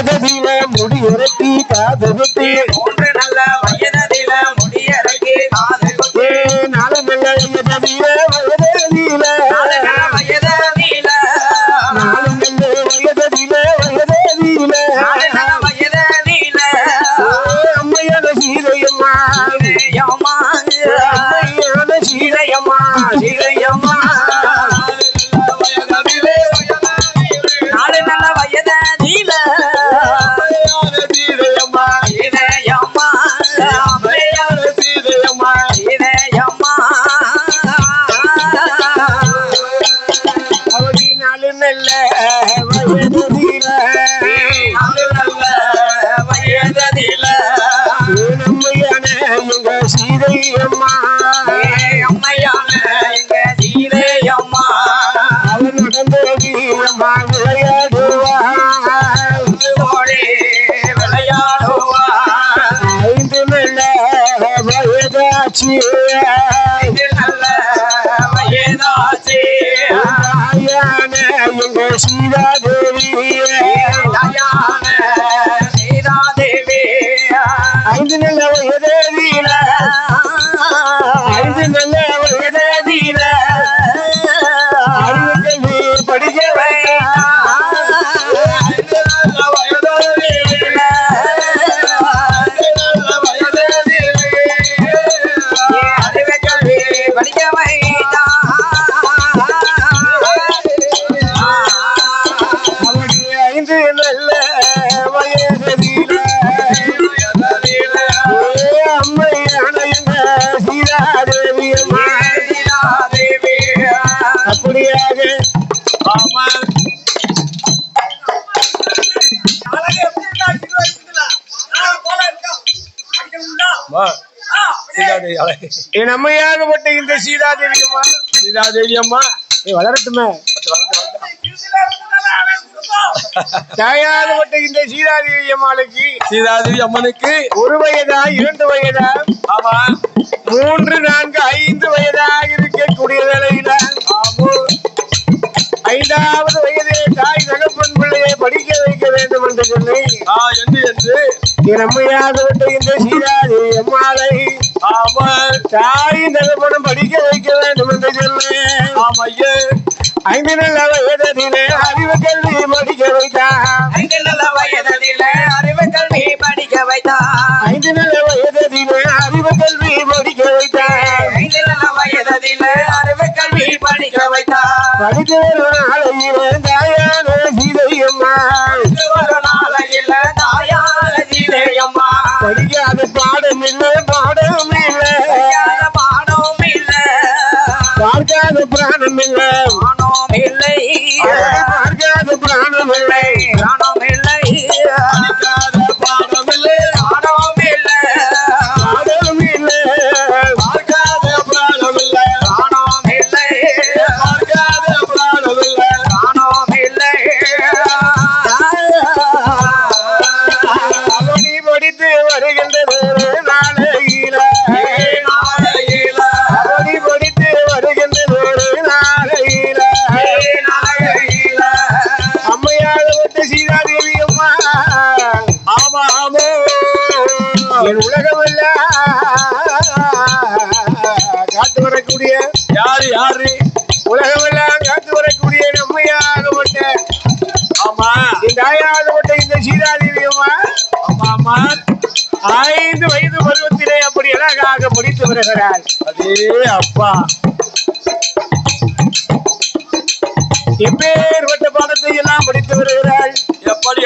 வயதில முடியிறக்கி காது குத்தி 3 நல்ல வயதில முடியிறக்கி காது குத்தி 4 நல்ல வயதில வயதில 4 நல்ல வயதில 4 நல்ல வயதில அம்மையான சீதையம்மா அம்மையான சீதையம்மா சீதையம்மா 4 நல்ல வயதில சீதையம்மா சீதையம்மா அம்மையான சீதையம்மா சீதையம்மா அவதி 4 நல்ல வயதில நம்மையான எங்க சீதையம்மா அம்மையான எங்க சீதையம்மா அவன் நடந்தோடி அம்மா விளையாடுவாள் விளையாடுவா 5 நல்ல வயதாச்சு 5 நல்ல வயதாச்சு தாயான எங்க சீதாதேவி தாயான சீதாதேவி 5 நல்ல வயதில 5 நல்ல வயதில அறிவுக்கல்வி படிக்க அறிவுக்கல்வி படிக்க வைத்தா அவனுடைய 5 நல்ல வயதில அம்மையான எங்க சீதாதேவி அம்மா சீதாதேவி அப்படியாக என் அம்மையாகப்பட்ட இந்த சீதாதேவி அம்மா சீதாதேவி அம்மா வளரட்டுமே தாயாகப்பட்ட இந்த சீதாதேவி அம்மாளுக்கு சீதாதேவி அம்மனுக்கு 1 வயதா 2 வயதா ஆமா 3 4 5 வயதாக இருக்கக்கூடிய வேளையில 5வது வயதிலே தாய் தகப்பன் பிள்ளையை படிக்க வைக்க வேண்டும் என்று சொல்லி என்று என் அம்மையாகப்பட்ட இந்த சீதாதேவி அம்மாளை தாய் தகப்பனும் படிக்க வைக்க வேண்டும் என்று சொல்லி 5 நல்ல வயதிலே அறிவு கல்வி படிக்க வைத்தார் 5 நல்ல வயதிலே அறிவு கல்வி படிக்க வைத்தார் 5 நல்ல வயதிலே அறிவு கல்வி படிக்க வைத்தார் 5 நல்ல வயதிலே அறிவு கல்வி படிக்க வைத்தார் படிக்க ஒரு நாளையிலே தாயான சீதையம்மா ஒரு நாளையில தாயான சீதையம்மா படிக்காத பாடம் இல்லை பாடம் இல்லை பாடம் இல்லை பார்க்காத பிராணம் இல்லை பானம் இல்லை பார்க்காத பிராணம் இல்லை பானம் இல்லை பாடம் இல்லை பானம் இல்லை பாடம் இல்லை பார்க்காத பிராணம் இல்லை பானம் இல்லை பார்க்காத பிராணம் இல்லை பானம் இல்லை அவனி படித்து வருகின்றது நாளையில அவனி படித்து வருகின்றது நாளையில அம்மையாக விட்டு சீதாதேவி அம்மா ஆமா ஆமா என் உலகமல்ல காத்து வரக்கூடிய யாரு உலகமெல்லாம் காத்து வரக்கூடிய நம்மையாக விட்ட ஆமா இந்த தாயாக விட்ட இந்த சீதாதேவி அம்மா ஆமா 5 வயது பருவத்திலே அப்படி அழகாக முடித்து வருகிறாள் அதே அப்பா எப்பேற்பட்ட பாடத்தை எல்லாம் படித்து வருகிறாள் எப்படி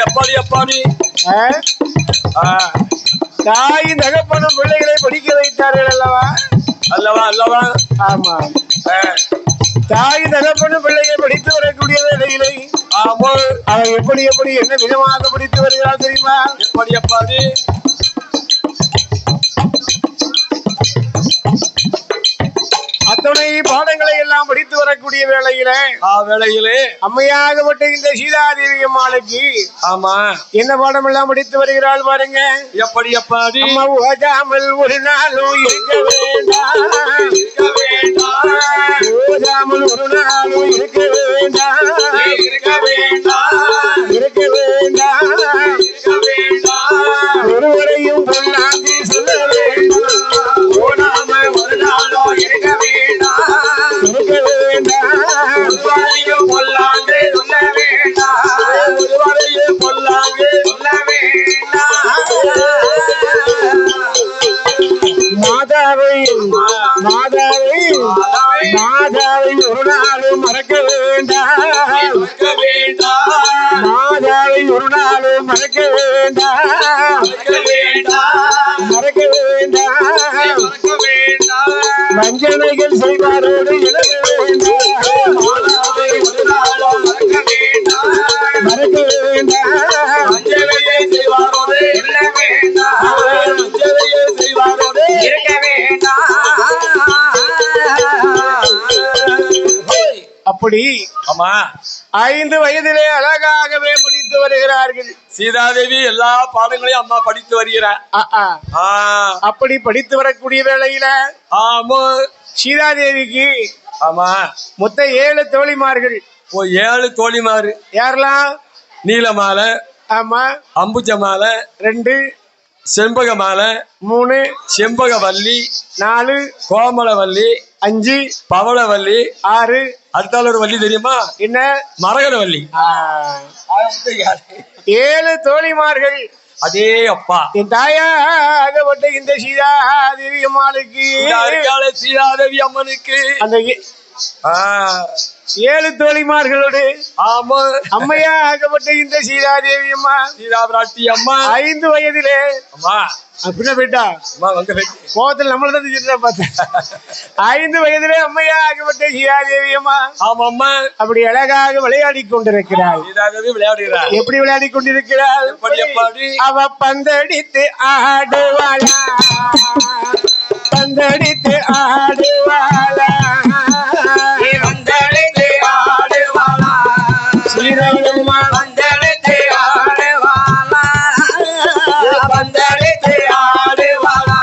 தாய் தகப்பனும் பிள்ளைகளை படிக்க வைத்தார்கள் அல்லவா ஆமா தாய் தகப்பனும் பிள்ளைகளை படித்து வரக்கூடிய வேலையிலே அவன் எப்படி என்ன விதமாக படித்து வருகிறாள் தெரியுமா எப்படி அத்தனை பாடங்களை எல்லாம் படித்து வரக்கூடிய வேளையிலே அம்மையாகப்பட்ட இந்த சீதாதேவி அம்மாளுக்கு ஆமா என்ன பாடம் எல்லாம் படித்து வருகிறாள் பாருங்க எப்படி அம்மா ஓதாமல் ஒரு நாளும் இருக்க வேண்டாம் ஓதாமல் ஒரு நாளும் இருக்க வேண்டாம் நாளும் மறக்க வேண்டாம் மறக்க வேண்டாம் வஞ்சனைகள் செய்வாரோடு இழக்க வேண்டாம் மறக்க வேண்டாம் வஞ்சனையை செய்வாரோடு இருக்க வேண்டாம் அப்படி ஆமா 5 வயதிலே அழகாகவே படித்து வருகிறார்கள். சீதாதேவி எல்லா பாடங்களையும் அம்மா படித்து வருகிறார். அப்படி படித்து வரக்கூடிய வேளையில ஆமா சீதாதேவிக்கு ஆமா மொத்த 7 தோழிமார்கள். 7 தோழிமாரு. யாரெல்லாம்? நீலமாலை, ஆமா, அம்புஜமாலை 2, செம்பகமாலை 3, செம்பகவல்லி 4, கோமலவல்லி 5, பவளவல்லி 6. அடுத்தால ஒரு வள்ளி தெரியுமா? என்ன? மரகதவல்லி. 7 தோழிமார்கள். அதே அப்பா என் தாயாகப்பட்ட இந்த சீதாதேவி அம்மாளுக்கு சீதாதேவி அம்மனுக்கு அந்த 7 தோழிமார்களோடு ஆமா அம்மையாகப்பட்ட இந்த சீதாதேவி அம்மா சீதாபிராட்டி அம்மா 5 வயதிலே அம்மா அப்படின்னா போயிட்டா கோவத்தில் நம்மளதான் பார்த்தேன். 5 வயதிலே அம்மையாகப்பட்ட சீதாதேவி அம்மா ஆமா அம்மா அப்படி அழகாக விளையாடி கொண்டிருக்கிறாள். சீதாதேவி விளையாடுகிறாள். எப்படி விளையாடி கொண்டிருக்கிறாள்? அவ பந்தடித்து ஆடுவாளா, பந்தடித்து ஆடுவாளா, வந்தடித்து ஆடுவாளா, சீதையம்மா வந்தடித்து ஆடுவாளா, வந்தடித்து ஆடுவாளா,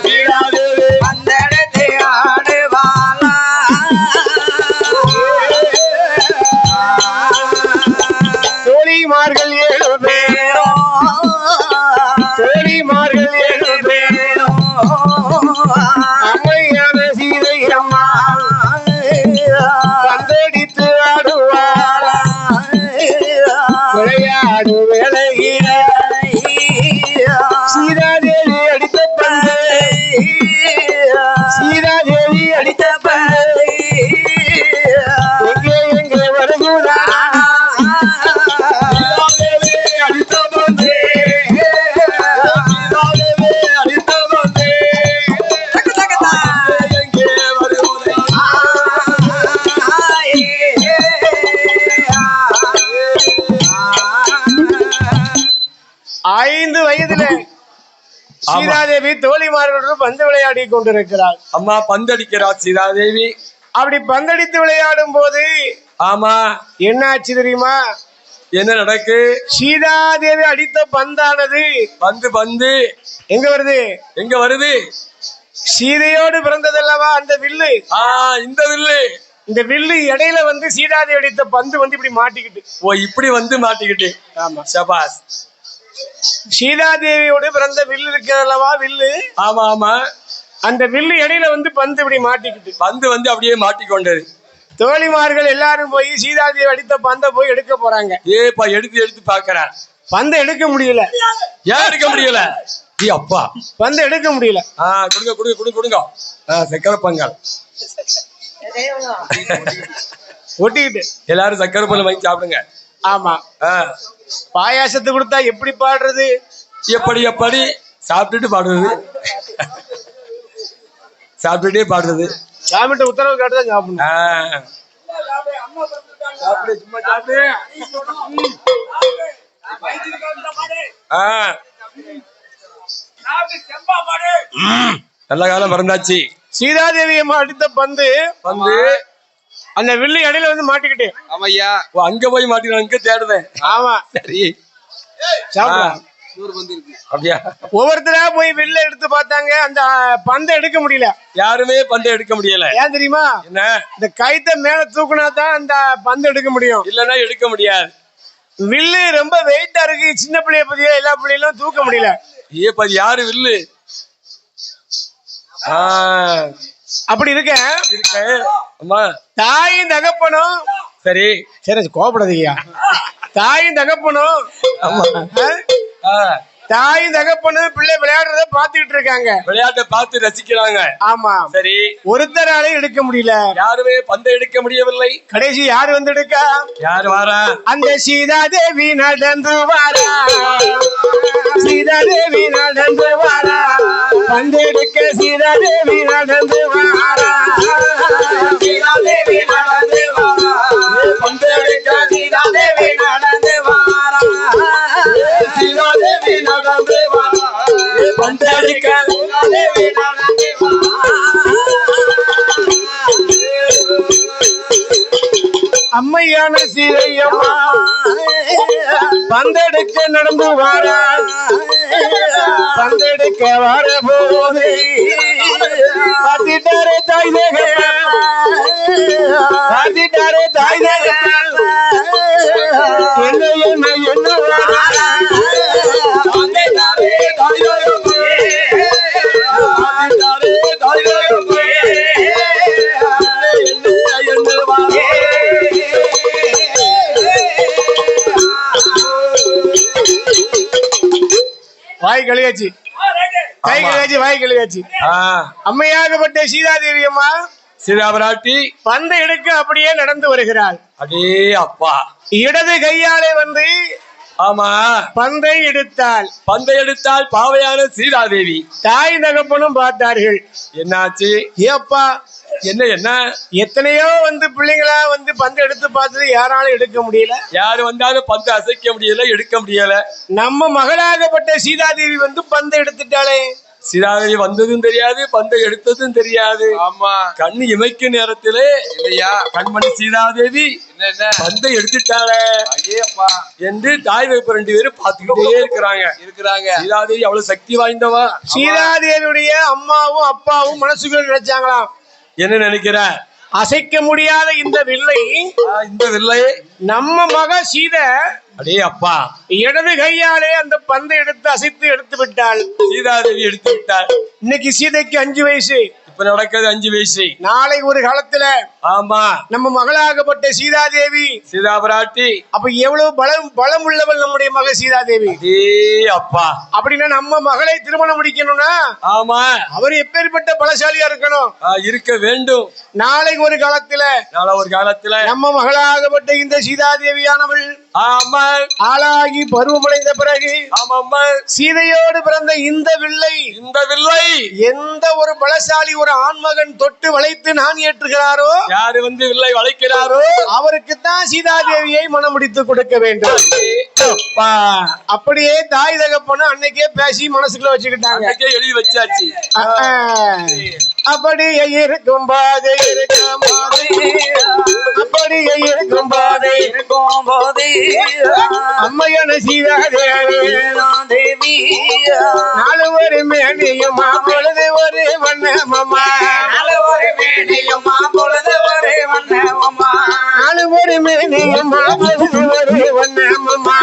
சீதாதேவி வந்தடித்து ஆடுவாளா. தோழிமார்கள் 7 பேரும், தோழிமார்கள் 7 பேரும் அம்மையான சீதை அம்மா பந்தடித்து ஆடுவாளா, விளையாடு வேளையில சீதாதேவி அடித்த பந்து, சீதாதேவி அடித்த பந்து எங்கே எங்கே வருகிறா, சீதாதேவி அடித்த பந்து, சீதாதேவி அடித்த பந்து எங்கே வருகிறா. 5 வயதிலே சீதாதேவி தோழிமார்களுடன் பந்து விளையாடி கொண்டிருக்கிறாள். அம்மா பந்தடிக்கிறாள் சீதாதேவி. அப்படி பந்தடித்து விளையாடும் போது ஆமா என்ன ஆச்சு தெரியுமா? என்ன நடக்கு? சீதாதேவி அடித்த பந்தானது பந்து எங்க வருது? எங்க வருது? சீதையோடு பிறந்ததல்லவா அந்த வில்லு. இந்த வில்லு, இந்த வில்லு இடையில வந்து சீதாதேவி அடித்த பந்து வந்து இப்படி மாட்டிக்கிட்டு. இப்படி வந்து மாட்டிக்கிட்டு. ஆமா, சபாஸ். சீதாதேவியோடு பிறந்த வில்லு இருக்கிறதல்லவா வில்லு. ஆமா ஆமா, அந்த வில்லு இடையில வந்து பந்து இப்படி மாட்டிக்கிட்டு. பந்து வந்து அப்படியே மாட்டிக்கொண்டது. தோழிமார்கள் எல்லாரும் போய் சீதாதேவி அடித்த பந்தை போய் எடுக்க போறாங்க. எடுத்து பாக்குறான். பந்தை எடுக்க முடியல. ஏன் எடுக்க முடியல? அப்பா பந்தை எடுக்க முடியல. கொடுங்க கொடுங்க கொடுங்க கொடுங்க. சக்கரை பொங்கல் ஒட்டிக்கிட்டு எல்லாரும் சக்கரை பொங்கல் வாங்கி சாப்பிடுங்க. ஆமா, பாயாசத்தை கொடுத்தா எப்படி பாடுறது? எப்படி சாப்பிட்டுட்டு பாடுறது, சாப்பிட்டுட்டே பாடுறது. சாப்பிட்டு உத்தரவு கேட்டுதான் சாப்பிடணும். சும்மா சாப்பிடு. நல்ல காலம் மறந்தாச்சு. சீதாதேவி அம்மா அடித்த பந்து அந்த வில்லு இடையில வந்து மாட்டிக்கிட்டு. ஆமாய்யா, அங்க போய் மாட்டிக்கிட்டு அங்க தேடுதேன். ஆமா, சரி அப்படியா? ஒவ்வொருத்தரா போய் வில்ல எடுத்து பார்த்தாங்க, அந்த பந்தை எடுக்க முடியல. யாருமே பந்தை எடுக்க முடியல. ஏன் தெரியுமா? என்ன? இந்த கைத்த மேல தூக்குனா தான் அந்த பந்து எடுக்க முடியும், இல்லன்னா எடுக்க முடியாது. வில்லு ரொம்ப வெயிட்டா இருக்கு. சின்ன பிள்ளைய பத்தியா எல்லா பிள்ளைகளும் தூக்க முடியல. யாரு வில்லு? அப்படி இருக்க அம்மா தாயும் தகப்பனும் சரி சரி கோபப்படாதீங்க. தாயும் தகப்பனும் தாய் தகப்பனு பிள்ளை விளையாடுறத பாத்துக்கிட்டு இருக்காங்க. விளையாட்டை பார்த்து ரசிக்கிறாங்க. ஆமா, சரி. ஒருத்தராலே எடுக்க முடியல. யாருமே பந்தை எடுக்க முடியவில்லை. கடைசி யாரு வந்து எடுக்கா? யாரு வாரா? அந்த சீதாதேவி நடந்து வாரா. சீதாதேவி நடந்து வாரா. பந்தெடுக்க சீதாதேவி நடந்து வாரா. சீதாதேவி நடந்து வாரா. பந்தெடுக்க சீதாதேவி நடந்து வாரா. சீதாதேவி நடந்து வாரா. பந்தெடுக்க சீதாதேவி நடந்து வாரா. அம்மையான சீதையம்மா பந்தெடுக்க நடந்து வாரா. பந்தெடுக்க வர போது பார்த்திட்டாரே தாய் தேகம். பார்த்திட்டாரே தாய் தேகம். என்ன என்ன என்ன பந்தெடுத்தாரே தாயோகமே. பந்தெடுத்தாரே தாயோகமே. வாய் கழியாச்சு, கை கழியாச்சு, வாய் கழியாச்சு. அம்மையாகப்பட்ட சீதாதேவி அம்மா சீதா பிராட்டி பந்தை எடுக்க அப்படியே நடந்து வருகிறாள். அடே அப்பா, இடது கையாலே வந்து ஆமா பந்தை எடுத்தாள். பந்தை எடுத்தால் பாவையான சீதாதேவி. தாய் தகப்பனும் பார்த்தார்கள். என்னாச்சு? ஏப்பா என்ன என்ன எத்தனையோ வந்து பிள்ளைங்களா வந்து பந்து எடுத்து பார்த்தது யாராலும் எடுக்க முடியல. யாரு வந்தாலும் பந்து அசைக்க முடியல, எடுக்க முடியல. நம்ம மகளாகப்பட்ட சீதாதேவி வந்து பந்தை எடுத்துட்டாளே. சீதாதேவி வந்ததும் தெரியாது, பந்தை எடுத்ததும் தெரியாது. ஆமா, கண்ணு இமைக்கும் நேரத்திலே இல்லையா கண்மணி சீதாதேவி பந்தை எடுத்துட்டாளே என்று தாய் வைப்பு 2 பேரும் பார்த்துக்கிட்டே இருக்கிறாங்க. சீதாதேவி அவ்வளவு சக்தி வாய்ந்தவா. சீதாதேவியுடைய அம்மாவும் அப்பாவும் மனசுக்குள்ள நினைச்சாங்களாம், என்ன நினைக்கிற? அசைக்க முடியாத இந்த வில்லை நம்ம மக சீதை அடே அப்பா இடது கையாலே அந்த பந்தை எடுத்து அசைத்து எடுத்து விட்டாள். சீதாதேவி எடுத்து விட்டாள். இன்னைக்கு சீதைக்கு 5 வயசு. இப்ப நடக்கிறது 5 வயசு. நாளை ஒரு காலத்துல ஆமா நம்ம மகளாகப்பட்ட சீதாதேவி சீதா பிராட்டி அப்ப எவ்வளவு பலம் உள்ளவள் நம்முடைய மக சீதாதேவி. அடே அப்பா, அப்படின்னா நம்ம மகளை திருமணம் முடிக்கணும்னா ஆமா அவர் எப்பேற்பட்ட பலசாலியா இருக்கணும், இருக்க வேண்டும். நாளை ஒரு காலத்துல நம்ம மகளாகப்பட்ட இந்த சீதாதேவியானவள் ஆமா ஆளாகி பருவமடைந்த பிறகு ஆமா சீதையோடு பிறந்த இந்த வில்லை எந்த ஒரு பலசாலி ஒரு ஆண்மகன் தொட்டு வளைத்து நான் ஏற்றுகிறாரோ, யாரு வந்து வில்லை வளைக்கிறாரோ அவருக்குத்தான் சீதாதேவியை மனம் முடித்து கொடுக்க வேண்டும். அப்படியே தாய் தகப்பனு அன்னைக்கே பேசி மனசுக்குள்ள வச்சுக்கிட்டாங்க, எழுதி வச்சாச்சு. அப்படியே இருக்கும் போது அப்படியே இருக்கும் போது அம்மையான சீதாதேவி நாலு ஒரு மேனியும் பொழுது ஒரு வண்ணமம்மா. நாலு ஒரு மேனியும் பொழுது ஒரு வண்ணமம்மா. நாலு ஒரு மேனியும் பொழுது ஒரு வண்ணமம்மா.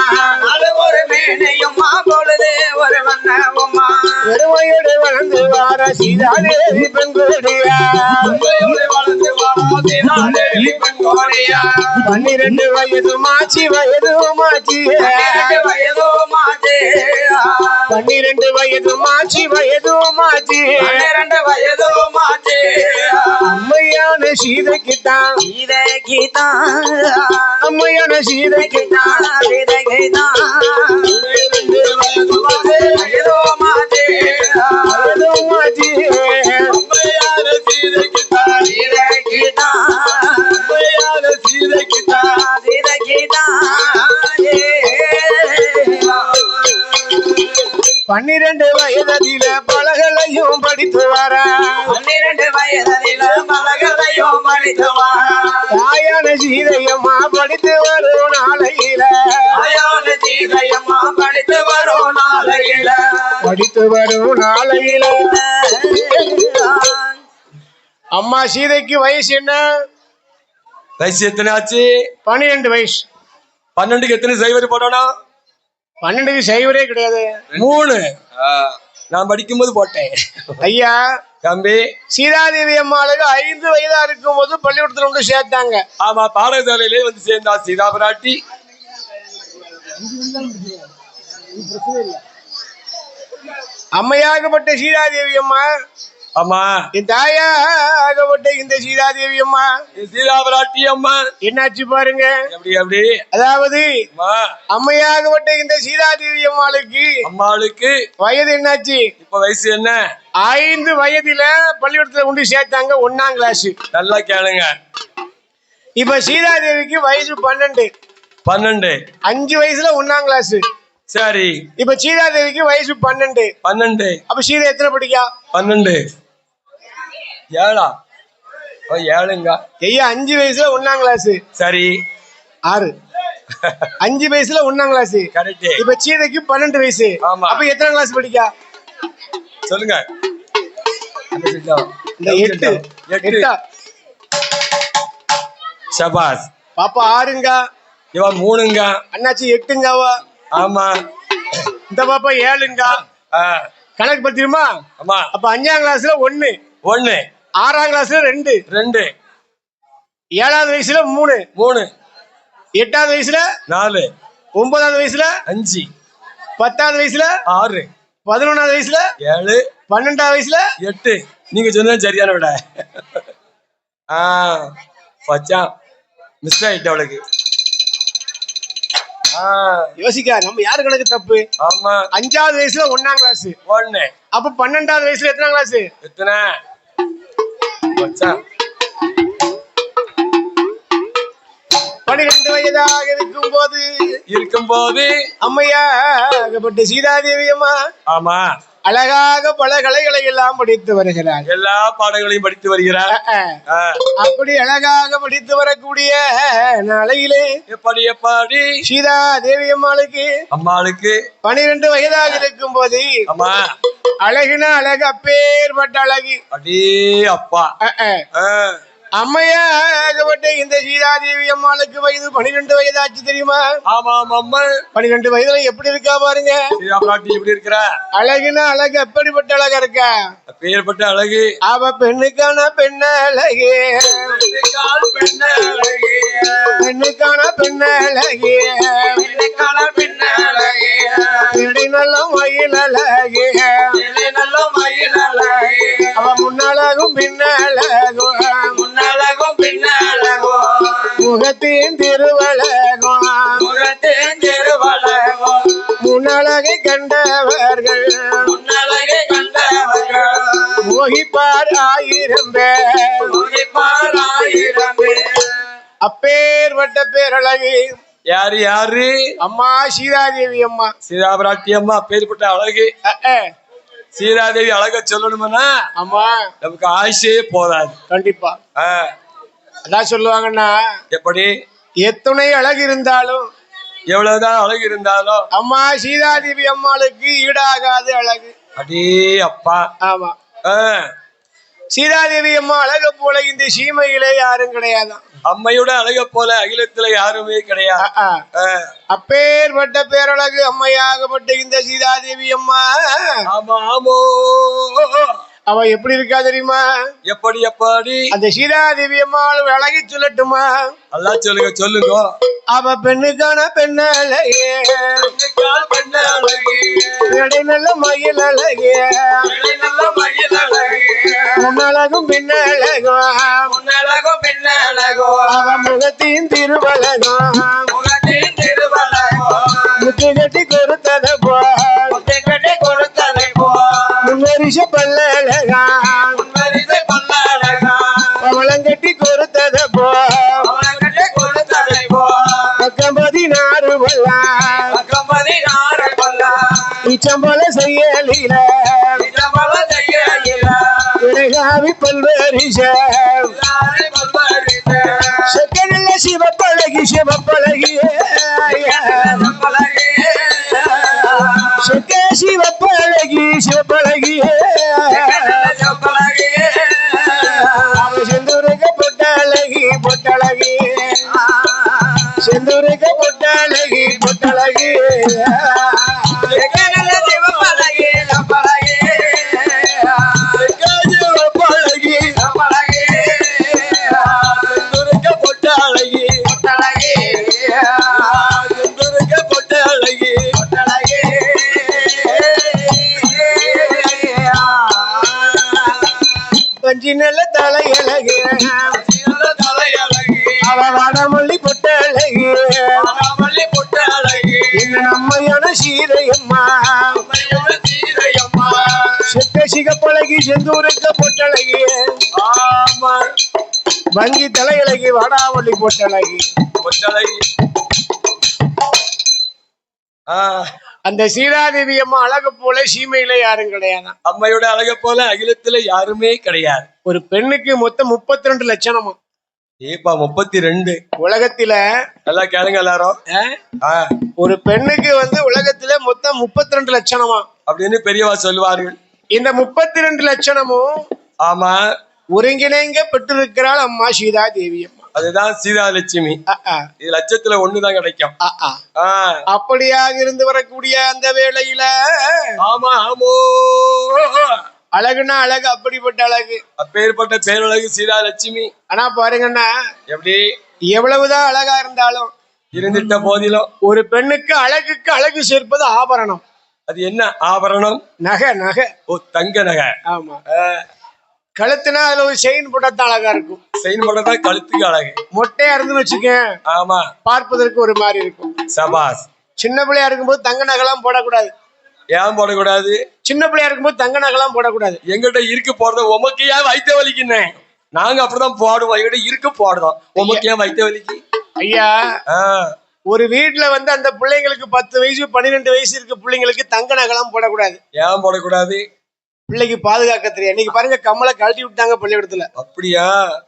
நாலு ஒரு மேனியும் பொழுது ஒரு வண்ணமம்மா. பெருமையோடு வளர்ந்து வார சீதாதேவி பெண்கோடியா. வளர்ந்து வார சீதாதேவி பெண்கோடியா. 12 வயது மாச்சி வயது மாச்சி 12 வயது மாச்சி வயது மாச்சி 12 வயது மாச்சி. அம்மையான சீதைக்குத்தான் அம்மையான சீதைக்குத்தான் 12 வயது மாச்சி வயது மாச்சி அம்மையான சீதைக்குத்தான் அம்மையான சீதைக்குத்தான் 12 வயதில பலகலையும் படித்து வர 12 வயதில பலகலையும் படித்து வர. தாயான சீதையம்மா படித்து வரும் நாளையில தாயான சீதையம்மா படித்து வரும் நாளையில அம்மா சீதைக்கு வயசு என்ன? வயசு எத்தனை ஆச்சு? 12 வயசு. 12க்கு எத்தனை சைவர் போடணும்? 12க்கு சைவரே கிடையாது, 3. நான் படிக்கும் போது போட்டேன். ஐயா தம்பி, சீதாதேவி அம்மாளுக்கு 5 வயதா இருக்கும் போது பள்ளிக்கூடத்துல வந்து சேர்த்தாங்க. ஆமா, பாடசாலையிலே வந்து சேர்ந்தா சீதா பிராட்டி. அம்மையாகப்பட்ட சீதாதேவி அம்மா, ஆமா என் தாயாகப்பட்ட இந்த சீதாதேவி அம்மா, சீதாபிராட்டி அம்மா என்னாச்சு பாருங்க. எப்படி எப்படி அதாவது அம்மையாகப்பட்ட இந்த சீதாதேவி அம்மாளுக்கு வயது என்னாச்சு? இப்ப வயசு என்ன? 5 வயதுல பள்ளிக்கூடத்துல கொண்டு சேர்த்தாங்க, 1ஆம் கிளாஸ். நல்லா கேளுங்க. இப்ப சீதாதேவிக்கு வயசு 12. 5 வயசுல 1ஆம் கிளாஸ். சரி. இப்ப சீதாதேவிக்கு வயசு 12. அப்ப சீதா எத்தனை படிக்கா? 12. 7 7ங்க ஐயா. 5 வயசுல 1ஆம் கிளாஸ். சரி. 6. 5 வயசுல 1ஆம் கிளாஸ். கரெக்ட். இப்ப சீதைக்கு 12 வயசு. அப்ப எத்தனை கிளாஸ் படிக்கா சொல்லுங்க? இந்த 8. சபாஸ். பாப்பா 6ங்க. இவ 3ங்க. அண்ணாச்சி 8ங்கவா? ஆமா. இந்த பாப்பா 7ங்க. கணக்கு பத்திருமா? ஆமா. அப்ப 5ஆம் கிளாஸ்ல 1, 6ஆம் கிளாஸ்ல 2, 7வது வயசுல 3, 8வது வயசுல 4, 9வது வயசுல 5, 10வது வயசுல 6, 11வது வயசுல 7, 12வது வயசுல 8. நீங்க சொன்னது சரியான விட. பச்சா மிஸ் ஆயிட்ட அவளுக்கு. யோசிக்கா, நம்ம யாரு கணக்கு தப்பு? ஆமா. 5வது வயசுல 1ஆம் கிளாஸ். அப்ப 12வது வயசுல எத்தனாம் கிளாஸ்? எத்தனை? 12 வயதாக இருக்கும்போது அம்மையாகப்பட்ட சீதாதேவி அம்மா, ஆமா, அழகாக பல கலைகளை எல்லாம் படித்து வருகிறார். எல்லா பாடங்களையும் படித்து வருகிறார். அப்படி அழகாக படித்து வரக்கூடிய நாளையிலே எப்படி சீதாதேவி அம்மாளுக்கு 12 வயதாக இருக்கும் போது அழகுனா அழகு, அப்பேற்பட்ட அழகு. அடே அப்பா. அம்மையாகப்பட்ட இந்த சீதாதேவி அம்மாளுக்கு வயது 12 வயதாச்சு தெரியுமா? ஆமா ஆமா. 12 வயதுல எப்படி இருக்கா பாருங்க. சீதாபிராட்டி எப்படி இருக்கிறா? அழகுனா அழகு, அப்படிப்பட்ட அழகா இருக்கா. அப்பேற்பட்ட அழகு. அவ பெண்ணுக்கான பெண்ணழகு, பெண்ணுக்கான பெண்ணழகு, இடை நல்ல மயில் அழகு, அவ முன்னழகும் பின்னழகும், முகத்தின் திருவழகும், முன்னழகை கண்டவர்கள் மோகிப்பார் 1000 பேர். அப்பேற்பட்ட பேரழகு. யாரு? அம்மா சீதாதேவி அம்மா, சீதாபிராட்டி அம்மா. அப்பேற்பட்ட அழகு. சீதாதேவி அழக சொல்லணும்னா அம்மா நமக்கு ஆசையே போதாது. கண்டிப்பா. அதான் சொல்லுவாங்கன்னா, எப்படி எத்தனை அழகு இருந்தாலும், எவ்வளவுதான் அழகு இருந்தாலும் அம்மா சீதாதேவி அம்மாளுக்கு ஈடாகாது அழகு. அடே அப்பா. ஆமா. சீதாதேவி அம்மா அழக போல இந்த சீமையிலே யாரும் கிடையாதான். அம்மையோட அழக போல அகிலத்துல யாருமே கிடையாது. அப்பேற்பட்ட பேரழகு அம்மையாகப்பட்ட இந்த சீதாதேவி அம்மா. ஆமா ஆமோ. அவ எப்படி இருக்கா தெரியுமா? எப்படி அந்த சீதாதேவி அம்மா அழகி சொல்லட்டுமா? அல்லா சொல்லுங்க. அவ பெண்ணுக்கான பெண்ணழகே, இடை நல்ல மயில் அழகே, முன்னழகும் பின்னழகும், அவ முகத்தின் திருவழகும், முத்து கட்டி கொடுத்தத போல் முன்னரிச பல்லழகா, பவளங்கட்டி கொடுத்தத போல் பக்கம் 16 பல்லா, இச்சம்பள செய்யலில இலகாவி பல்வரிச செக்கனில்ல சிவப்பழகி, சிவப்பழகி செக்க சிவப்பழகி, சிவப்பழகி செந்தூருக பொட்டழகி, பொட்டழகி செந்தூருக பொட்டழகி, பொட்டழகி அஞ்சு நல்ல தலையழகு அவ வடமல்லி பொட்டழகு இந்த நம்மையான சீதையம்மா செத்த சிகப்பழகி செந்தூருக்க பொட்டழகி வங்கி தலையழகி வடாமல்லி பொட்டழகி அந்த சீதாதேவி அம்மா அழக போல சீமையில யாரும் கிடையாது. அம்மையோட அழக போல அகிலத்துல யாருமே கிடையாது. ஒரு பெண்ணுக்கு மொத்தம் 32 லட்சணமா. ஏப்பா 32 உலகத்துல நல்லா கேளுங்க எல்லாரும். ஒரு பெண்ணுக்கு உலகத்துல மொத்தம் 32 லட்சணமா அப்படின்னு பெரியவா சொல்லுவார்கள். இந்த 32 லட்சணமும் ஆமா ஒருங்கிணைங்க பெற்றிருக்கிறாள் அம்மா சீதா தேவி அம்மா. அதுதான் சீதா லட்சுமி. இது லட்சத்துல ஒண்ணுதான் கிடைக்கும். அப்படியாக இருந்து வரக்கூடிய அந்த வேளையில ஆமா ஆமோ அழகுனா அழகு, அப்படிப்பட்ட அழகு, அப்பேற்பட்ட பேரழகு சீதா லட்சுமி. ஆனா பாருங்கன்னா எப்படி எவ்வளவுதான் அழகா இருந்தாலும் இருந்திட்ட போதிலும் ஒரு பெண்ணுக்கு அழகுக்கு அழகு சேர்ப்பது ஆபரணம். அது என்ன ஆபரணம்? நகை. நகை. ஓ, தங்க நகை. ஆமா. கழுத்துனா அதுல ஒரு செயின் போட்டத்தான் அழகா இருக்கும். செயின் போட்டதான் கழுத்துக்கு அழகு. மொட்டையா இருந்து வச்சுக்க ஆமா பார்ப்பதற்கு ஒரு மாதிரி இருக்கும். சபாஸ். சின்ன பிள்ளையா இருக்கும்போது தங்க நகைலாம் போடக்கூடாது. ஏன் போடக்கூடாது? சின்ன பிள்ளையா இருக்கும்போது தங்க நகைலாம் போடக்கூடாது. எங்கிட்ட இருக்கு போடுறது உமக்கு ஏன் வைத்த வலிக்குன்னே நாங்க அப்படிதான் போடுவோம். எங்கிட்ட இருக்கு போடுறோம். உமக்கு ஏன் வைத்த வலிக்கு? ஐயா ஒரு வீட்டுல அந்த பிள்ளைங்களுக்கு 10 வயசு 12 வயசு இருக்க பிள்ளைங்களுக்கு தங்க நகைலாம் போடக்கூடாது. ஏன் போடக்கூடாது? பிள்ளைக்கு பாதுகாக்க தெரியும். இன்னைக்கு பாருங்க கம்மலை கழட்டி விட்டாங்க பள்ளிக்கூடத்துல. அப்படியா?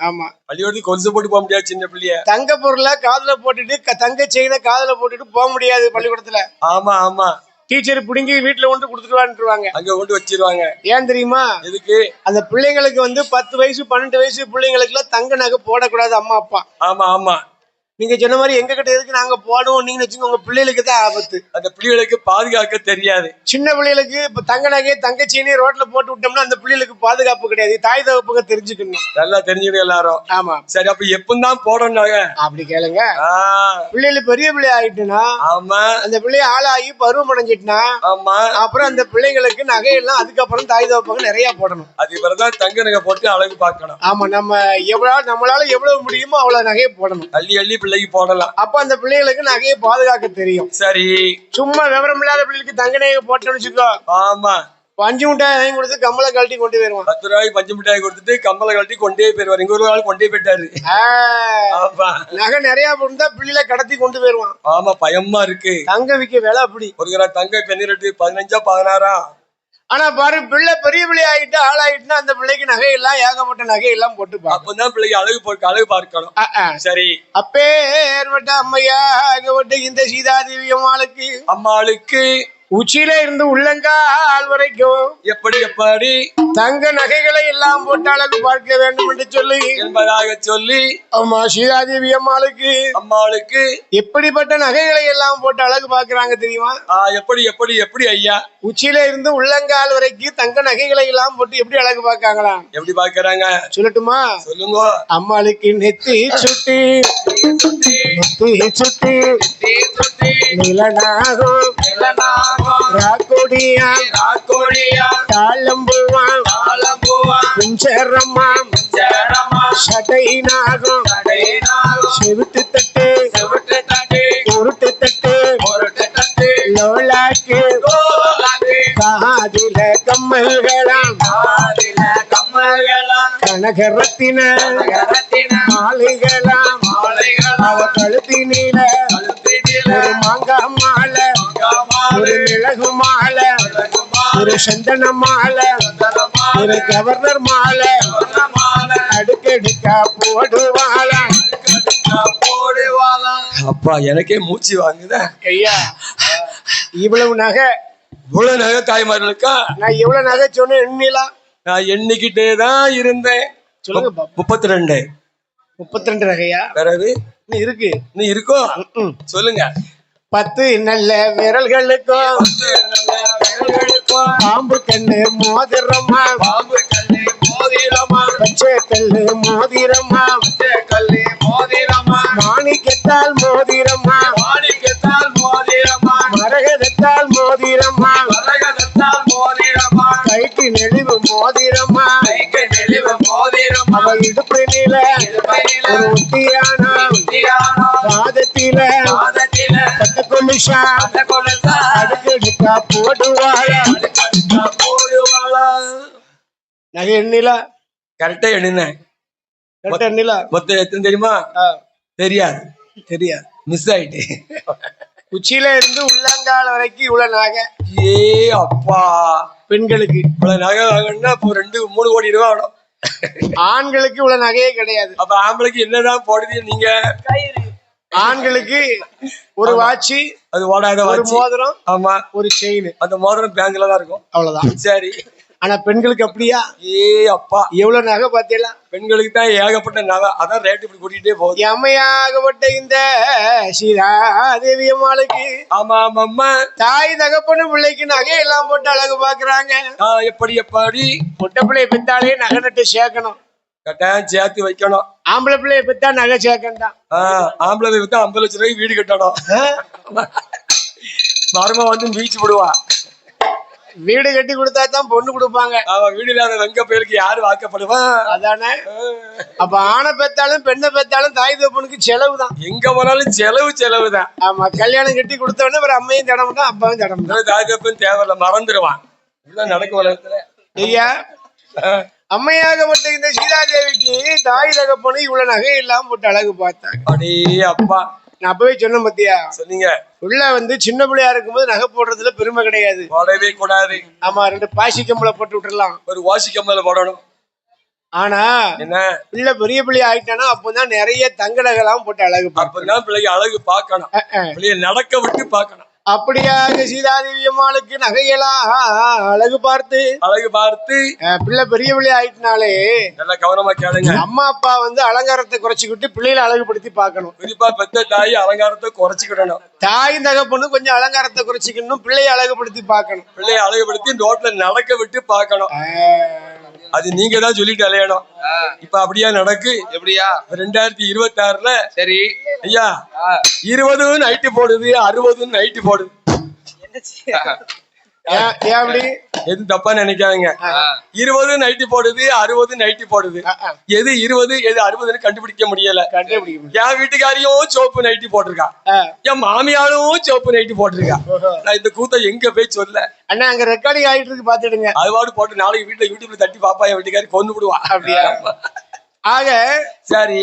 ஆமா. பள்ளிக்கூடத்துக்கு கொலுசு போட்டு போக முடியாது சின்ன பிள்ளைய. தங்க பொருளை காதுல போட்டுட்டு தங்க செயினை காதுல போட்டுட்டு போக முடியாது பள்ளிக்கூடத்துல. ஆமா ஆமா. டீச்சர் பிடிங்கி வீட்டுல கொண்டு கொடுத்துருவான்ட்டுருவாங்க. அங்க கொண்டு வச்சிருவாங்க. ஏன் தெரியுமா? எதுக்கு? அந்த பிள்ளைங்களுக்கு 10 வயசு 12 வயசு பிள்ளைங்களுக்கு எல்லாம் தங்க நகை போடக்கூடாது அம்மா அப்பா. ஆமா ஆமா. நீங்க சொன்ன மாதிரி எங்க கிட்ட எதுக்கு நாங்க போடுவோம் நீங்க வச்சுங்க, உங்க பிள்ளைகளுக்கு தான் ஆபத்து. அந்த பிள்ளைகளுக்கு பாதுகாக்க தெரியாது. சின்ன பிள்ளைகளுக்கு இப்ப தங்க நகையை தங்கச்சீனி ரோட்ல போட்டு விட்டோம்னா அந்த பிள்ளைகளுக்கு பாதுகாப்பு கிடையாது. தாய் தகப்புங்க தெரிஞ்சுக்கணும். நல்லா தெரிஞ்சுக்கணும் எல்லாரும். ஆமா. சரி, அப்ப எப்பதான் போடணும் அப்படி கேளுங்க. பிள்ளைகளுக்கு பெரிய பிள்ளை ஆயிட்டுனா ஆமா அந்த பிள்ளைய ஆளாகி பருவம் அடைஞ்சிட்டுனா ஆமா அப்புறம் அந்த பிள்ளைங்களுக்கு நகையெல்லாம் அதுக்கப்புறம் தாய் தகப்பங்க நிறைய போடணும். அதுக்கு பிறகுதான் தங்க நகை போட்டு அழகு பார்க்கணும். ஆமா. நம்மளால எவ்வளவு முடியுமோ அவ்வளவு நகையை போடணும். அள்ளி அள்ளி பிள்ளைக்கு போடலாம். அப்ப அந்த பிள்ளைகளுக்கு நகையை பாதுகாக்க தெரியும். சரி. சும்மா விவரம் இல்லாத பிள்ளைக்கு தங்க நகை போட்டோம்னு வச்சுக்கோ. ஆமா. பஞ்சு மிட்டாய் வாங்கி கொடுத்து கம்மலை கழட்டி கொண்டு போயிருவான். 10 ரூபாய்க்கு பஞ்சு மிட்டாய் கொடுத்துட்டு கம்மலை கழட்டி கொண்டே போயிருவாரு. இங்க ஒரு ஆள் கொண்டே போயிட்டாரு. நகை நிறைய போட்டா பிள்ளைல கடத்தி கொண்டு போயிருவான். ஆமா, பயமா இருக்கு. தங்க விக்க வேலை அப்படி. ஒரு கிராம் தங்க பெண்ணு ரேட்டு 15 16. ஆனா பாரு பிள்ளை பெரிய பிள்ளை ஆகிட்டு ஆளாயிட்டுனா அந்த பிள்ளைக்கு நகையெல்லாம் ஏகப்பட்ட நகையெல்லாம் போட்டு அப்பதான் பிள்ளைக்கு அழகு பார்க்கணும். சரி. அப்பே ஏற்பட்ட அம்மையா இந்த சீதாதேவி அம்மாளுக்கு உச்சியில இருந்து உள்ளங்கால் வரைக்கும் எப்படி தங்க நகைகளை எல்லாம் போட்டு அழகு பார்க்க வேண்டும் என்று சொல்லி என்பதாக சொல்லி அம்மா சீதாதேவி அம்மாளுக்கு எப்படிப்பட்ட நகைகளை எல்லாம் போட்டு அழகு பார்க்கிறாங்க தெரியுமா? எப்படி ஐயா? உச்சியில இருந்து உள்ளங்கால் வரைக்கும் தங்க நகைகளை எல்லாம் போட்டு எப்படி அழகு பார்க்காங்களா? எப்படி பார்க்கறாங்க சொல்லட்டுமா? சொல்லுங்க. அம்மாளுக்கு நெத்தி சுட்டி நிலநாகம் ராக்கோடியா தாளம்பூவான் குஞ்சரம்மா சடை நாகம் செவிட்டு தட்டு உருட்டு தட்டு லோலாக்கு காதில கம்மல்களாம் கனகரத்தின மாலைகளாம் அவ கழுத்தினில ஒரு மாங்காய் மாலை ஒரு மிளகு மாலை ஒரு சந்தன மாலை ஒரு கவர்னர் மாலை அடுக்கடுக்கா போடுவாளா. அப்பா எனக்கே மூச்சு வாங்குதா ஐயா. இவ்வளவு நகை தாய்மார்களுக்கா? நான் இவ்வளவு நகை சொன்ன எண்ணிலாம் நான் எண்ணிக்கிட்டேதான் இருந்தேன். சொல்லுங்க. 32 நகையா? பிறகு நீ இருக்கு நீ இருக்கோ சொல்லுங்க. 10 நல்ல விரல்களுக்கும் பாம்பு கண்ணு மோதிரமா பச்சை கல்லு மோதிரமா மாணிக்கத்தால் மோதிரமா மரகதத்தால் மோதிரமா கைக்கு நெளிவு மோதிரமா அவ இடுப்பினில ஒரு ஒட்டியானா பாதத்தில கட்ட கொலுசா அடுக்கடுக்கா போடுவாளா நகை எண்ணிலா கரெக்டா எண்ணினேன். கரெக்டா எண்ணிலா மொத்தம் எத்தனை தெரியுமா? தெரியாது. மிஸ் ஆயிட்டு. உச்சியில இருந்து உள்ளங்கால வரைக்கும் இவ்வளவு நகை. ஏ அப்பா, பெண்களுக்கு இவ்வளவு நகை வாங்கினா இப்போ 2-3 கோடி ரூபாய் ஆகும். ஆண்களுக்கு இவ்வளவு நகையே கிடையாது. அப்ப ஆம்பளைக்கு என்னதான் போடுது நீங்க? ஆண்களுக்கு ஒரு வாட்சி, அது ஓடாத ஒரு மோதிரம், ஆமா ஒரு செயின். அந்த மோதிரம் பேங்க்ல தான் இருக்கும், அவ்வளவுதான். சரி, ஆனா பெண்களுக்கு அப்படியா? ஏ அப்பா, எவ்வளவு நகை பார்த்தீங்களா? பெண்களுக்கு தான் ஏகப்பட்ட நகை. அதான் ரேட் இப்படி கூட்டிகிட்டே போகுது. எம்மையாகப்பட்ட இந்த சீதாதேவி அம்மாளுக்கு ஆமா ஆமா தாய் தகப்பனு பிள்ளைக்கு நகை எல்லாம் போட்டு அழகு பாக்குறாங்க. எப்படி பொட்ட பிள்ளைய பெத்தாலே நகை நட்டு சேர்க்கணும், கட்டாயம் சேர்த்து வைக்கணும். ஆம்பளை பிள்ளைய பெத்தா நகை சேர்க்கணும். ஆம்பளை பெத்தா 50 லட்சம் ரூபாய்க்கு வீடு கட்டணும். மரும வந்து பீச்சு விடுவா. வீடு கட்டி கொடுத்தா தான் பொண்ணு கொடுப்பாங்க. வீடு இல்லாத வெங்க பயலுக்கு யாரு வாக்கப்படுவா? அதானே. அப்ப ஆணை பெத்தாலும் பெண்ணை பெத்தாலும் தாய் தகப்பனுக்கு செலவு தான். எங்க போனாலும் செலவு தான். ஆமா, கல்யாணம் கட்டி கொடுத்த உடனே ஒரு அம்மையும் தடம்னா அப்பாவும் தடம். தாய் தகப்பன் தேவையில்ல, மறந்துடுவான். இதுதான் நடக்கும் உலகத்துல. ஐயா, அம்மையாகப்பட்ட இந்த சீதாதேவிக்கு தாய் தகப்பனு இவ்வளவு நகை இல்லாம போட்டு அழகு பார்த்தாங்க. அடே அப்பா, நான் அப்பவே சொன்ன பத்தியா? சொன்னீங்க. உள்ள வந்து சின்ன பிள்ளையா இருக்கும்போது நகை போடுறதுல பெருமை கிடையாது, போடவே கூடாது. ஆமா, 2 பாசி கம்பளை போட்டு விட்டுறலாம், ஒரு வாசி கம்பளை போடணும். ஆனா என்ன பிள்ளை பெரிய பிள்ளைய ஆயிட்டானா அப்பதான் நிறைய தங்க நகைலாம் போட்டு அழகு. அப்பதான் பிள்ளைங்க அழகு பார்க்கணும், பிள்ளைய நடக்க விட்டு பார்க்கணும். அப்படியாக சீதாதேவி அம்மாளுக்கு நகையெல்லாம் அழகு பார்த்து பிள்ளை பெரிய பிள்ளை ஆயிட்டுனாலே நல்லா கவனமா கேளுங்க. அம்மா அப்பா வந்து அலங்காரத்தை குறைச்சிக்கிட்டு பிள்ளைகளை அழகுபடுத்தி பார்க்கணும். குறிப்பா பெத்த தாய் அலங்காரத்தை குறைச்சிக்கிடணும். தாய் தகப்பனு கொஞ்சம் அலங்காரத்தை குறைச்சிக்கணும், பிள்ளையை அழகுபடுத்தி பார்க்கணும். பிள்ளையை அழகுபடுத்தி ரோட்ல நடக்க விட்டு பார்க்கணும். அது நீங்க தான் சொல்லிட்டு அலையணும். இப்ப அப்படியா நடக்கு? எப்படியா? 2026ல சரி ஐயா 20 நைட்டு போடுது, 60 நைட்டு போடுது. எது தப்பா நினைக்காதீங்க. 20 நைட்டு போடுது, 60 நைட்டு போடுது. எது 20 எது 60ன்னு கண்டுபிடிக்க முடியல. என் வீட்டுக்காரியும் சோப்பு நைட்டி போட்டிருக்கா, என் மாமியாரும் சோப்பு நைட்டி போட்டிருக்கா. நான் இந்த கூத்த எங்க போய் சொல்ல? அண்ணா அங்க ரெக்கார்டிங் ஆயிட்டு இருக்கு, பாத்துடுங்க. அதுவாடு போட்டு நாளைக்கு வீட்டுல யூடியூப்ல தட்டி பாப்பா, என் வீட்டுக்காரி கொண்டு விடுவா. அப்படியா? ஆக சரி,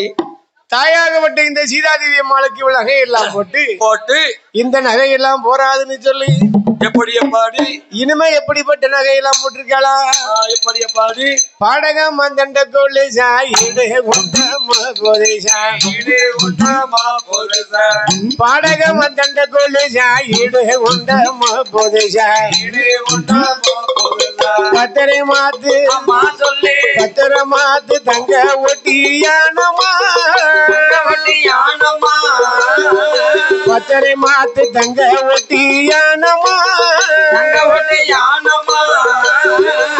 தாயாகப்பட்ட இந்த சீதாதேவி அம்மாளுக்கு இவ்வளவு நகையெல்லாம் போட்டு இந்த நகையெல்லாம் போராதுன்னு சொல்லி எப்படி இனிமே எப்படிப்பட்ட நகையெல்லாம் போட்டிருக்காளா? எப்படி பாடகம் மந்தண்ட கோலேசா ஈடு உண்டமா கோலேசா பாடகம் மந்தண்ட கோலேசா ஈடு உண்டமா கோலேசா பத்தரை மாத்து தங்க ஒட்டியானமா பத்தரை மாத்து தங்க ஒட்டியானமா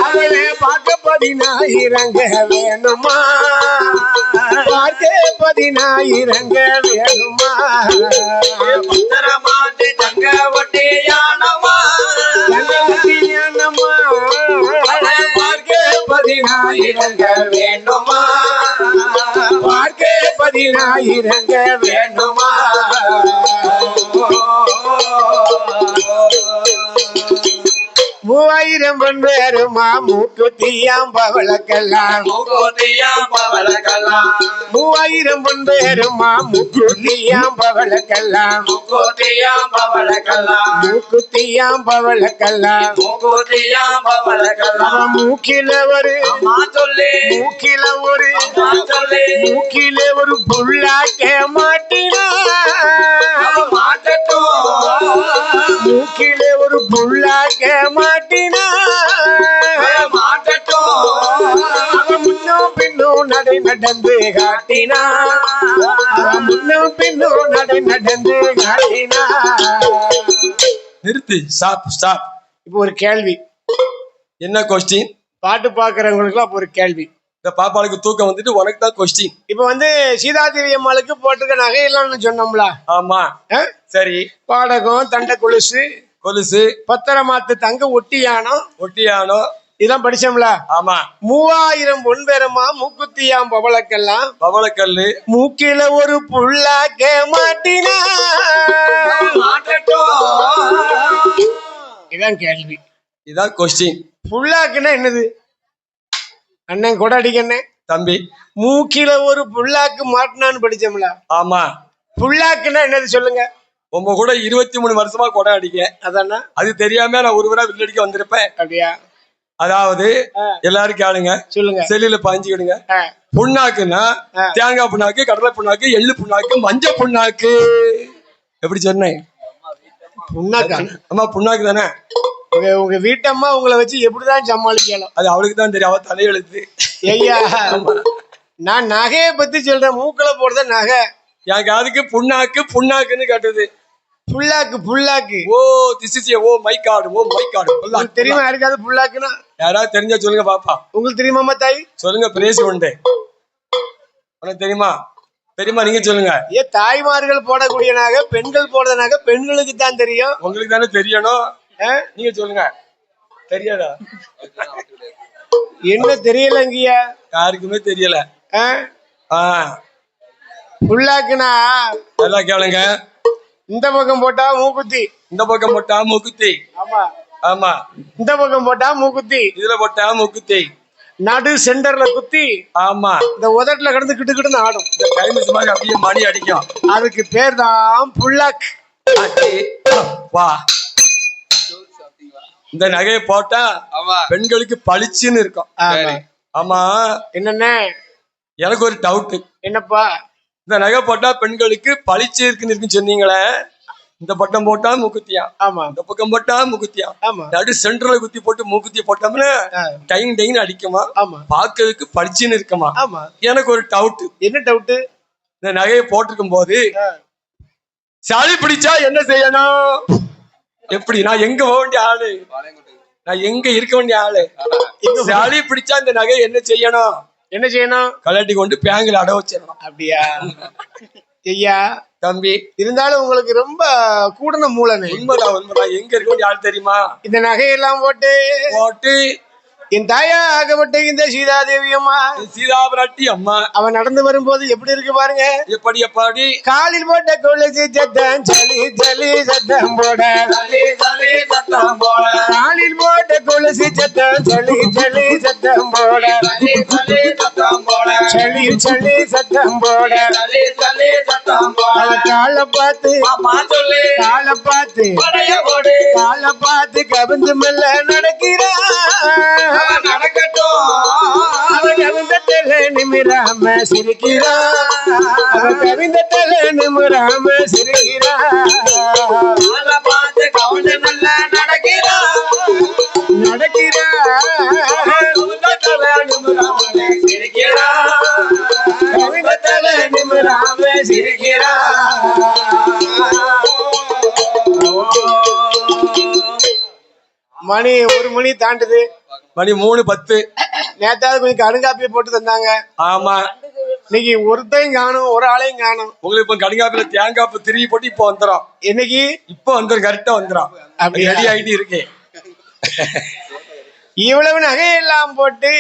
அவளை பார்க்க 10,000 வேணுமா? பார்க்க 10,000 வேணுமா? தங்க ஒட்டியானமா பார்க்க 10,000 வேணுமா? பார்க்க 10,000 வேணுமா? 3000 பொன் வேறுமா? மூக்குத்தியாம் பவளக்கெல்லாம் 3000 பொன் வேறுமா? மூக்குத்தியாம் பவளக்கெல்லாம் மூக்குத்தியாம் பவளக்கெல்லாம் மூக்கில ஒரு புல்லாக்க மாட்டினா மூக்கில ஒரு புல்லாக்க மாட்டினா முன்னும் பின்னும் நடை நடந்து காட்டினா முன்னும் பின்னும் நடை நடந்து காட்டினா. நிறுத்து, ஸ்டாப். இப்போ ஒரு கேள்வி. என்ன கொஸ்டின்? பாட்டு பாக்குறவங்களுக்கு அப்ப ஒரு கேள்வி. இந்த பாப்பாளுக்கு தூக்கம் வந்துட்டு உனக்கு தான் கொஸ்டின். இப்ப வந்து சீதாதேவி அம்மாளுக்கு போட்டிருக்க நகையெல்லாம் சொன்னோம்ல. ஆமா சரி. பாடகம், தண்ட கொலுசு, கொலுசு, பத்திரமாத்து தங்க ஒட்டியானம், இதெல்லாம் படிச்சோம்ல. ஆமா. 3000 பொன் பெறமா மூக்குத்தியாம் பவளக்கெல்லாம் பவளக்கல்லு மூக்கில ஒரு புல்லாக்க மாட்டினா. இதான் கேள்வி. இதான் கொஸ்டின். புல்லாக்குன்னா என்னது அண்ணன் கொடாடிக்கண்ணே தம்பி? மூக்கில ஒரு புல்லாக்கு மாட்டினான்னு படிச்சோம்ல. ஆமா. புல்லாக்குன்னா என்னது சொல்லுங்க. உங்க கூட 23 வருஷமா கொடை அடிக்க. அதானா அது தெரியாம நான் ஒரு முறை வில்லடிக்க வந்திருப்பேன். அப்படியா? அதாவது எல்லாரும் கேளுங்க, சொல்லுங்க, செல்லில பாஞ்சுக்கிடுங்க. புண்ணாக்குன்னா தேங்காய் புண்ணாக்கு, கடலை புண்ணாக்கு, எள்ளு புண்ணாக்கு, மஞ்சள் புண்ணாக்கு. எப்படி சொன்னேன்? புண்ணாக்கா? ஆமா புண்ணாக்கு தானே. உங்க வீட்டம்மா உங்களை வச்சு எப்படிதான் சமாளிக்கலாம்? அது அவளுக்கு தான் தெரியும், அவ தலையெழுத்து. ஐயா நான் நகையை பத்தி சொல்றேன். மூக்கல போடுறத நகை. எனக்கு அதுக்கு புண்ணாக்கு புண்ணாக்குன்னு கேட்டது. புல்லாக்கு புல்லாக்கு. Oh this is oh my card. Oh my card. உங்களுக்கு தெரியுமா யாருக்காவது புல்லாக்குன்னா? யாராவது தெரிஞ்சா சொல்லுங்க பாப்பா. உங்களுக்கு தெரியுமாமா தாய்? சொல்லுங்க. பிரேசி உண்டு. உனக்கு தெரியுமா? தெரியுமா? நீங்க சொல்லுங்க. தாய்மார்கள் போடக்கூடிய நகை பெண்கள் போடுற நகை பெண்களுக்கு தான் தெரியும். உங்களுக்கு தானே தெரியணும். நீங்க சொல்லுங்க. தெரியாதா? என்ன தெரியலங்கய்யா? யாருக்குமே தெரியல. புல்லாக்குனா எல்லாம் கேளுங்க. இந்த பக்கம் போட்டா மூக்குத்தி, இந்த பக்கம் போட்டா மூக்குத்தி. ஆமா ஆமா. இந்த பக்கம் போட்டா மூக்குத்தி, இதுல போட்டா மூக்குத்தி. நடு சென்டர்ல குத்தி. ஆமா. இந்த உதட்டுல கிடந்து கிட்டு கிட்டுன்னு ஆடும். இந்த கைமிஸ் மாதிரி அப்படியே மணி அடிக்கும். அதுக்கு பேர் தான் புல்லாக். வா இந்த நகையை போட்டா பெண்களுக்கு பளிச்சுன்னு இருக்கும். ஆமா. என்னென்ன எனக்கு ஒரு டவுட். என்னப்பா? இந்த நகை போட்டா பெண்களுக்கு பளிச்சு இருக்குன்னு சொன்னீங்களே, இந்த பட்டம் போட்டா மூக்குத்தியா? ஆமா. இந்த பக்கம் போட்டா மூக்குத்தியா? ஆமா. நடு சென்டர்ல குத்தி போட்டு மூக்குத்திய போட்டோம்னா டைங் டைங் அடிக்குமா? ஆமா. பாக்குறதுக்கு பளிச்சுன்னு இருக்குமா? ஆமா. எனக்கு ஒரு டவுட். என்ன டவுட்? இந்த நகையை போட்டிருக்கும் போது சளி பிடிச்சா என்ன செய்யணும்? எப்படி? நான் எங்க போக வேண்டிய ஆளு? நான் எங்க இருக்க வேண்டிய ஆளு? சளி பிடிச்சா இந்த நகை என்ன செய்யணும்? என்ன செய்யணும்? கலட்டி கொண்டு பேங்கில் அட வச்சிடணும். அப்படியா? ஐயா தம்பி, இருந்தாலும் உங்களுக்கு ரொம்ப கூடன மூலமே. உண்மைதான் உண்மைதான். எங்க இருக்க வேண்டிய ஆள் தெரியுமா? இந்த நகையெல்லாம் போட்டு போட்டு என் தாயாகப்பட்ட இந்த சீதாதேவி அம்மா, சீதாபிராட்டி அம்மா, அவன் நடந்து வரும்போது எப்படி இருக்கு பாருங்க. எப்படி எப்படி? காலில் போட்ட கொலுசு சத்தம் சளி சளி சத்தம் போட, காலில் போட்ட கொலுசு சத்தம் சளி சளி சத்தம் போட, சளி சளி சத்தம் போட, காலை பார்த்து காலை பார்த்து காலை பார்த்து கவிந்து மெல்ல நடக்கிறான். நடக்கட்டும். அவன் கவிந்தல நிமிராம சிரிக்கிறான். அவன் கவிந்தல நிமிராம சிரிக்கிறான். பார்த்து கவுண்டு நல்லா நடக்கிறான் நடக்கிறான். கவிந்தல நிமிராம சிரிக்கிறான். மணி 1 மணி தாண்டுது. மணி 3:10. நேத்தாவது கொஞ்சம் கடுங்காப்பிய போட்டு தந்தாங்க. ஆமா. இன்னைக்கு ஒருத்தையும் காணும், ஒரு ஆளையும் காணும். உங்களுக்கு இப்ப கடுங்காப்பில தேங்காப்பு திரும்பி போட்டு இப்ப வந்துடும். இன்னைக்கு இப்ப வந்துடும், கரெக்டா வந்துடும். அப்படி ரெடி ஆகிட்டு இருக்கு. இவ்வளவு நகையெல்லாம் போட்டு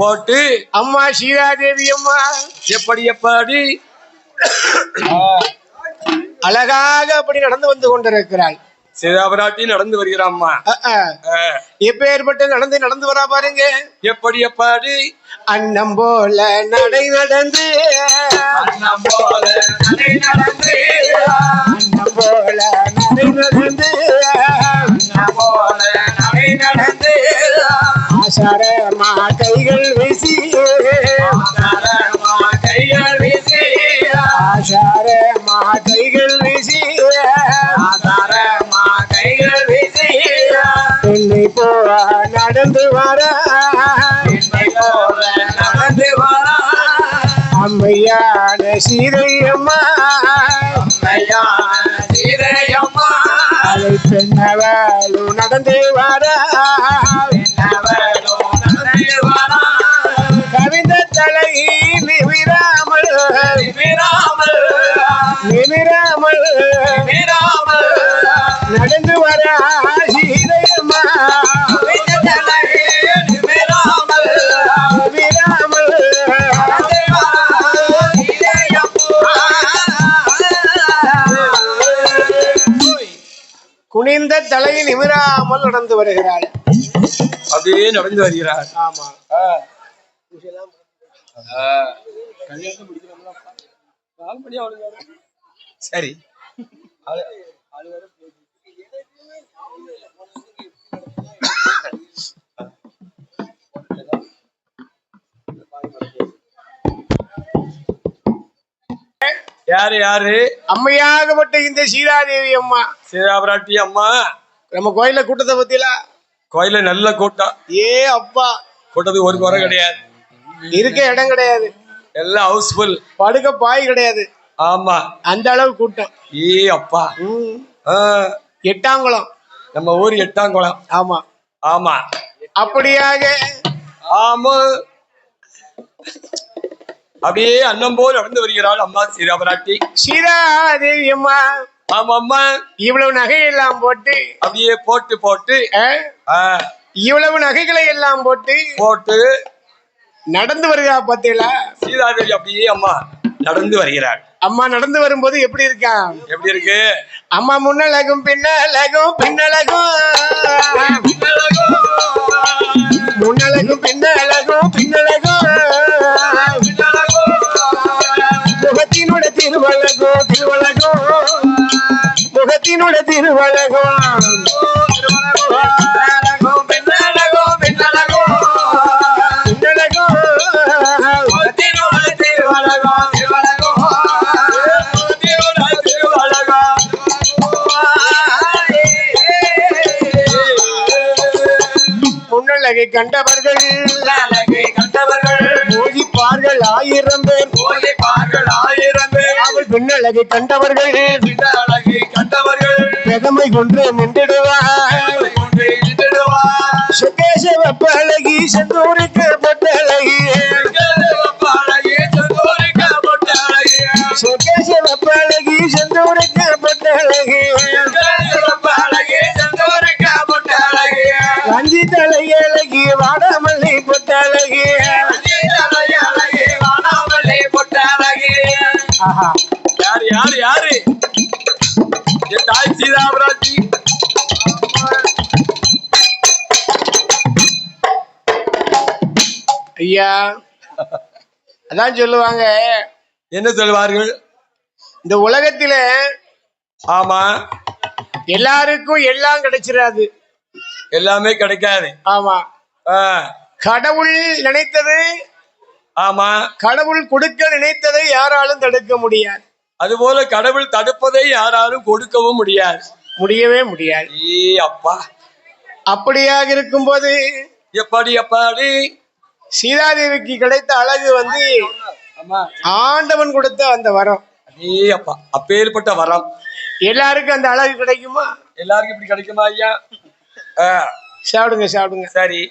போட்டு அம்மா சீதாதேவி அம்மா எப்படி எப்படி அழகாக அப்படி நடந்து வந்து கொண்டிருக்கிறாள். சீதாபிராட்டி நடந்து வருகிறாம்மா. எப்ப ஏற்பட்டு நடந்து நடந்து வரா பாருங்க. எப்படி எப்படி? அன்னம் போல நடை நடந்து, அன்னம் போல நடை நடந்து, அன்னம் போல நடை நடந்து, அன்னம் போல நடை நடந்து, ஆசாரமா கைகள் வீசி, ஆசாரமா கைகள் வீசி, ஆசாரமா கைகள் வீசி, ஆசாரமா கைகள் வீசி, என்னை போல நடந்து வர, என்னை போல நடந்து வர, அம்மையான சீதையம்மா, அம்மையான சீதையம்மா, அதை பெண்ணவளும் நடந்து வர, பெண்ணவளும் நடந்து வர, கவிந்த தலை நிமிராமல் நிமிராமல் நிமிராமல் நிமிராமல் நடந்து வர சீதையம்மா, கவிந்த தலை குனிந்த தலை நிமிராமல் நடந்து வருகிறாள். அப்படியே நடந்து வருகிறார். ஆமா. சரி. யாரு யாரு? அம்மையாகப்பட்ட இந்த சீதாதேவி அம்மா, சீதாபிராட்டி அம்மா. நம்ம கோயில கூட்டத்தை பத்தில கோயில நல்ல கூட்டம். ஏ அப்பா, கூட்டத்துக்கு ஒரு குறை கிடையாது. இருக்க இடம் கிடையாது, எல்லாம் ஹவுஸ்ஃபுல். படுக்க பாய் கிடையாது. ஆமா, அந்த அளவு கூட்டம். ஏ அப்பா. எட்டாங்குளம், நம்ம ஊர் எட்டாங்குளம். ஆமா ஆமா. அப்படியாக ஆமா. அப்படியே அன்னம் போல் நடந்து வருகிறாள் அம்மா சீதாபிராட்டி. சீதாதேவி அம்மா. ஆமா அம்மா. இவ்வளவு நகையெல்லாம் போட்டு, அப்படியே போட்டு போட்டு இவ்வளவு நகைகளை எல்லாம் போட்டு போட்டு நடந்து வருகிறா பார்த்தீங்களா? சீதாதேவி அப்படியே அம்மா நடந்து வருகிறாள். அம்மா நடந்து வரும்போது எப்படி இருக்கா? எப்படி இருக்கு? அம்மா முன்னழகும் பின்னழகும் பின்னழகும் முன்னழகும் பின்னழகும் பின்னழகும் முகத்தினோட திருவழகோ திருவழகோ முகத்தினோட திருவழகோ பின்னழகோ பின்னழகோ பின்னழகோ முகத்தினோட திருவழகோ திருவழகோ முன்னழகை கண்டவர்கள் மோதிப்பார்கள் 1000 பேர். அவள் பின்னழகை கண்டவர்கள் பெதமை கொன்று நின்றுடுவார். சுகேச வெப்பழகி செந்தூருக்கு பொட்டழகி சுகேச வெப்பழகி செந்தூருக்கு பொட்டழகி வஞ்சி தலையழகி வாடாமல்லி பொட்டழகி. யாரு யாரு யாரு? என் தாய் சீதாபிராட்டி. ஐயா, அதான் சொல்லுவாங்க. என்ன சொல்வார்கள்? இந்த உலகத்தில ஆமா, எல்லாருக்கும் எல்லாம் கிடைச்சிடாது, எல்லாமே கிடைக்காது. ஆமா. கடவுள் நினைத்தது, ஆமா, கடவுள் கொடுக்க நினைத்ததை யாராலும் தடுக்க முடியாது. அதுபோல கடவுள் தடுப்பதை யாராலும் கொடுக்கவும் முடியாது, முடியவே முடியாது. ஏ அப்பா. அப்படியாக இருக்கும்போது எப்படி எப்படி சீதாதேவிக்கு கிடைத்த அழகு ஆண்டவன் கொடுத்த அந்த வரம். ஏ அப்பா, அப்பேற்பட்ட வரம் எல்லாருக்கும் அந்த அழகு கிடைக்குமா? எல்லாருக்கும் இப்படி கிடைக்குமா ஐயா? சாப்பிடுங்க சாப்பிடுங்க. சரி.